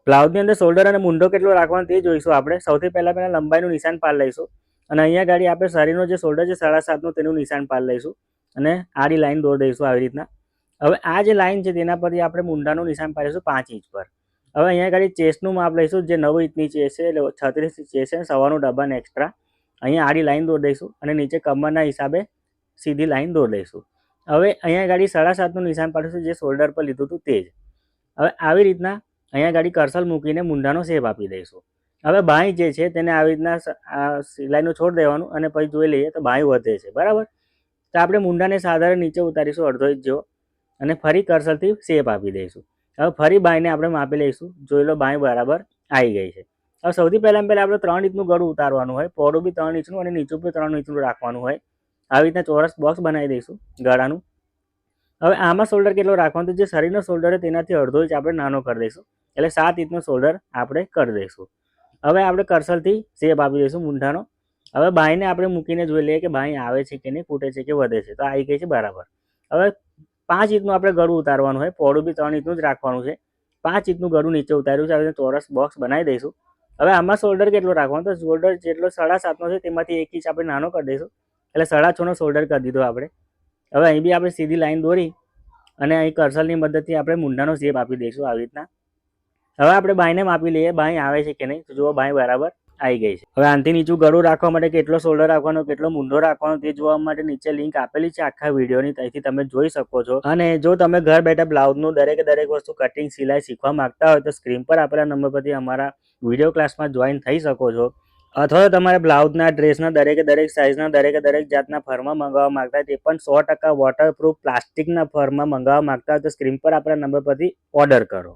બ્લાઉઝની અંદર શોલ્ડર અને મૂંઢો કેટલો રાખવાનો તે જોઈશું આપણે. સૌથી પહેલાં લંબાઈનું નિશાન પાડી લઈશું અને અહીંયા ગાડી આપણે શરીરનો જે શોલ્ડર છે 7.5નું તેનું નિશાન પાડી લઈશું અને આડી લાઈન દોરી દઈશું આવી રીતના. હવે આ જે લાઈન છે તેના પરથી આપણે મૂંઢાનું નિશાન પાડીશું 5 ઇંચ પર. હવે અહીંયા ગાડી ચેસ્ટનું માપ લઈશું જે 9 ઇંચની ચેસ્ટ છે એટલે 36 ઇંચ ચેસ્ટ છે, સવાનું ડબ્બાને એક્સ્ટ્રા અહીંયા આડી લાઈન દોરી દઈશું અને નીચે કમરના હિસાબે સીધી લાઈન દોરી દઈશું. હવે અહીંયા ગાડી 7.5નું નિશાન પાડીશું જે શોલ્ડર પર લીધું હતું તે જ. હવે આવી રીતના અહીંયા ગાડી કર્સલ મૂકીને મૂંઢાનો શેપ આપી દઈશું. હવે બાંય જે છે તેને આવી રીતના સિલાઈનું છોડ દેવાનું અને પછી જોઈ લઈએ તો બાંય વધે છે, બરાબર. તો આપણે મૂંઢાને સાધારણ નીચે ઉતારીશું અડધો ઇંચ જેવો અને ફરી કર્સલથી શેપ આપી દઈશું. હવે ફરી બાંયને આપણે માપી લઈશું. જોઈ લો બાંય બરાબર આવી ગઈ છે. હવે સૌથી પહેલાં આપણે 3 ઇંચનું ગળું ઉતારવાનું હોય, પહોળું બી 3 ઇંચનું અને નીચું બી 3 ઇંચનું રાખવાનું હોય. આવી રીતના ચોરસ બોક્સ બનાવી દઈશું ગળાનું. હવે આમાં શોલ્ડર કેટલો રાખવાનો તો જે શરીરનો શોલ્ડર છે તેનાથી અડધો ઇંચ આપણે નાનો કરી દઈશું એટલે 7 ઇંચનો શોલ્ડર આપણે કરી દઈશું. હવે આપણે કર્સલથી શેપ આપી દઈશું મૂંઢાનો. હવે બાંયને આપણે મૂકીને જોઈ લઈએ કે બાંય આવે છે કે નહીં, ફૂટે છે કે વધે છે. તો આવી ગઈ છે બરાબર. હવે 5 ઇંચનું આપણે ગળું ઉતારવાનું હોય, પહોળું બી 3 ઇંચનું જ રાખવાનું છે. 5 ઇંચનું ગળું નીચે ઉતાર્યું છે, આવી ચોરસ બોક્સ બનાવી દઈશું. હવે આમાં શોલ્ડર કેટલો રાખવાનો તો શોલ્ડર જેટલો 7.5નો છે તેમાંથી 1 ઇંચ આપણે નાનો કરી દઈશું એટલે 6.5નો શોલ્ડર કરી દીધો આપણે. હવે અહીં બી આપણે સીધી લાઈન દોરી અને અહીં કર્સલની મદદથી આપણે મૂંઢાનો શેપ આપી દઈશું આવી રીતના. હવે આપણે બાંયને માપી લઈએ બાંય આવે છે કે નહીં. તો જુઓ બાંય બરાબર આવી ગઈ છે. હવે આનાથી નીચું ગળું રાખવા માટે કેટલો શોલ્ડર રાખવાનો, કેટલો મૂંઢો રાખવાનો તે જોવા માટે નીચે લિંક આપેલી છે આખા વિડીયોની, ત્યાંથી તમે જોઈ શકો છો. અને જો તમે ઘર બેઠા બ્લાઉઝનું દરેક વસ્તુ કટિંગ સિલાઈ શીખવા માંગતા હોય તો સ્ક્રીન પર આપેલા નંબર પરથી અમારા વિડીયો ક્લાસમાં જોઈન થઈ શકો છો. અથવા તો તમારે બ્લાઉઝના ડ્રેસના દરેક સાઇઝના દરેક જાતના ફરમાં મંગાવવા માંગતા હોય તે પણ 100% વોટરપ્રૂફ પ્લાસ્ટિકના ફરમાં મંગાવવા માંગતા હોય તો સ્ક્રીન પર આપેલા નંબર પરથી ઓર્ડર કરો.